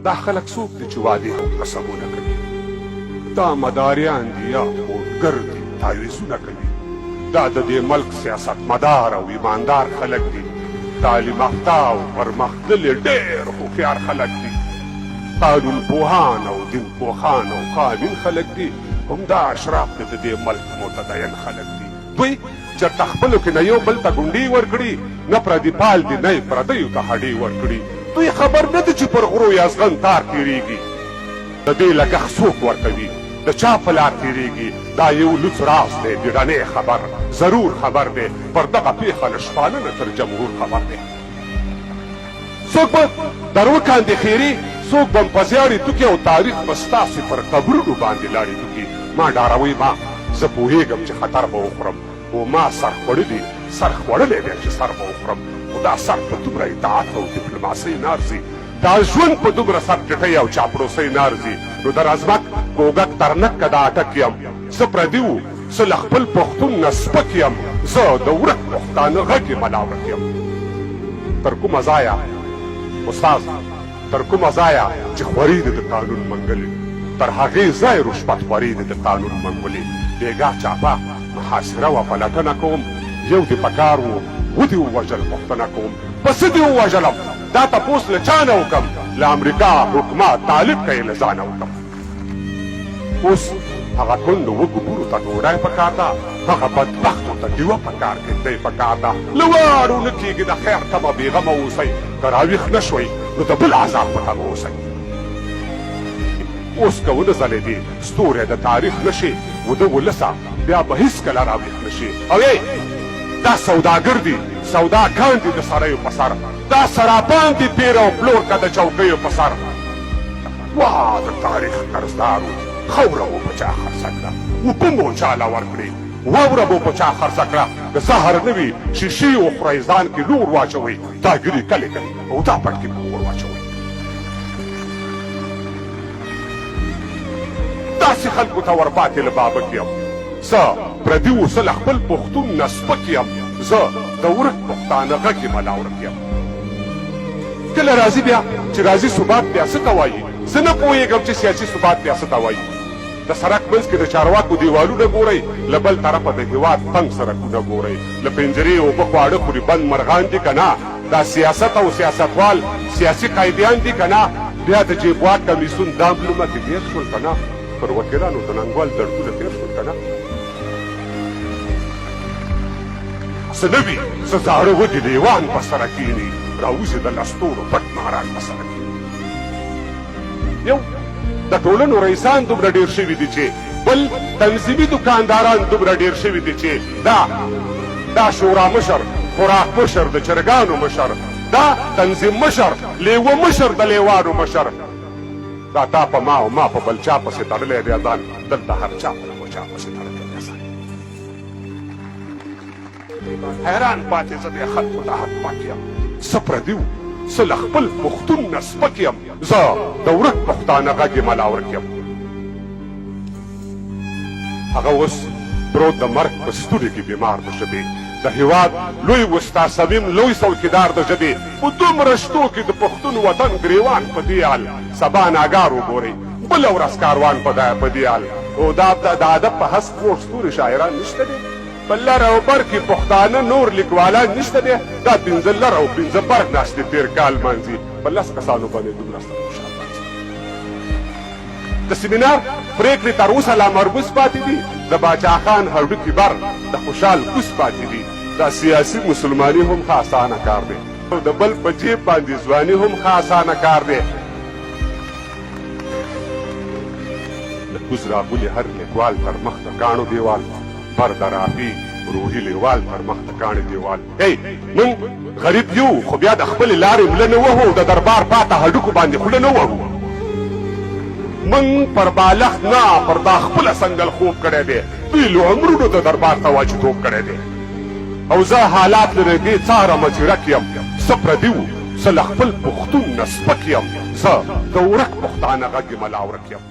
دا خلک څوک دي چې وعدې او قسمونه کوي؟ دا مداریان دي یا خوټګر دي تعویضونه کوي؟ دا د دې ملک سیاستمدار او ایماندار خلک دي، تعلیم یافته او پرمختللي ډېر هوښیار خلک دي، قانون پوهان او دین پوهان او قانون خلک دي، همدا اشراف د دې ملک متدین خلک دي. دوی چېرته خپلو کې نه یو بل ته ګونډې ورکړي، نه پردي پال دي نه یې پردیو ته هډې ورکړي. دوی خبر نه دي چې پر غرو یا زغن تار تېرېږي، د دې لګښت څوک ورکوي، د چا په لار تېرېږي. دا یو لوڅ راز دی، بیړنی خبر، ضرور خبر دی، پر دغه پېښه له شپانه تر جمهور خبر دی. څوک به درو کاندې خیري، څوک به په زیاړې توکي او تاریخ به ستاسې پر قبرونو باندې لاړې توکي. ما ډاروئ ما، زه پوهېږم چې خطر به وخورم، خو ما سر خوړلي سر خوړلی دی چې سر به وخورم. خو دا سر په دومره اطاعت او ډیپلوماسۍ نه ارځي، دا ژوند په دومره سرټټۍ او چاپلوسۍ نه ارځي. نو د رزمک کوږک ترنک که د اټک یم، زه پردي وو زه له خپل پښتون نه سپک یم، زه د ورک پښتانه غږ یې ملاورک یم. تر کومه ځایه استاز، تر کومه ځایه چې خوري دې د قانون منګلې، تر هغې ځای رشوت خوري دې د قانون منګلې. بېګا چاپه محاصره وه پلټنه کوم، یو دې په کار و ودې ووژل پوښتنه کوم، په څه دې ووژلم دا تپوس له چا نه وکړم، له امریکا حکومت طالب که یې له ځانه وکړم. اوس هغه کونډو وږو بورو ته ډوډۍ پکار ده، هغه بدبختو ته ډیوه پکار کېږدی پکار ده. له واړو نه کېږي د خیر تمه بېغمه اوسئ، که راویښ نه شوئ نو د بل عذاب په تمه اوسئ. اوس که ونه ځلېدې ستوری د تاریخ نه شي، وده ولسه بیا به هېڅکله راویښ نه شي. او دا سوداګر دي، سوداګان دي د سړیو په سر، دا سرابان دي پیر او پلور که د چوکیو په سر. واه د تاریخ قرضدارو، خوره مو په چا خرڅه کړه، اوبه مو چاله ورکړې، واوره مو په چا خرڅه کړه. که زهر نه وي شیشې وخورئ، ځان کې نور واچوئ، دا ګیرې کلې کوي او دا پټکې په اور واچوئ. داسې خلکو ته ورپاتې له بابک یم، زه پردي وو زه له خپل پښتون نه سپک یم، زه د ورک پښتانه غږ یې ملاورک یم. کله راځي بیا چې راځي ثبات بیا څه ته وایي؟ زه نه پوهېږم چې سیاسي ثبات بیا څه ته وایي. د سړک منځ کې د چارواکو دیوالونه ګورئ، له بل طرفه د هېواد تنګ سړکونه ګورئ، له پنجرې اوبه خواړه خوري بند مرغان دي که نه؟ دا سیاست او سیاستوال سیاسي قایدیان دي که نه؟ بیا د جیبوات کمیسون دا املونه کې تېر شول که نه؟ پر وکیلانو د ننګوال دردونه تېر شول که نه؟ څه نه وي څه زاړه وږي لیوان په سره کښېني، راوځي د لستوڼو پټ ماران په سره کښېني. یو د ټولنو رئیسان دومره ډېر شوي دي چې بل تنظیمي دکانداران دومره ډېر شوي دي چې دا شورا مشر، خوراک مشر، د چرګانو مشر، دا تنظیم مشر، لیوه مشر، د لیوانو مشر. دا تا په ما او ما په بل چا پسې تړلی دی ځان، دلته هر چا په یو چا پسې تړلی دی ځان. حیران پاتې زه دې خلکو ته حق پاک یم، زه پردي وو زه له خپل پښتون نه سپک یم، زه د ورک پښتانه غږ یې ملاورک یم. هغه اوس پروت د مرګ په ستوري کې بیمار د ژبې، د هېواد لوی وستا صمیم لوی څوکیدار د ژبې، په دومره شتو کې د پښتون وطن ګریوان په دې حال، سبا ناګار وګورئ بله ورځ کاروان په دې حال. او دا د ادب په هسک موږ ستوري شاعران نشته دی، په لر او بر کې پښتانه نور لیکوالان نشته دی. دا پنځه لر او پنځه بر ناست دي تېر کال منځي، په 10 کسانو باندې دومره ستر خوشحال منځي. د سیمینار پرېکړې تر اوسه لا مربوس پاتې دي، د باچا خان هډوکي بر د خوشحال کوس پاتې دي. دا سیاسي مسلماني هم ښه اسانه کار دی، او د بل په جیب باندې ځواني هم ښه اسانه کار دی. د کوز راغلي هر لیکوال تر مخ د کاڼو دیوال، بر د رافي روحي لیوال تر مخ د کاڼې دیوال. موږ غریب یو، خو بیا د خپلې لارې مله نه وهو، د دربار پاته هډوکو باندې خوله نه وهو. موږ پر بالښت نه، پر دا خپله سنګل خوب کړی دی، دوی له عمرونو د دربار تواجدوب کړی دی. او زه حالات لرې دې څارمه ځیرک یم، زه پردي وو زه له خپل پښتون نه سپک یم، زه د ورک پښتانه غږ یې ملاورک یم.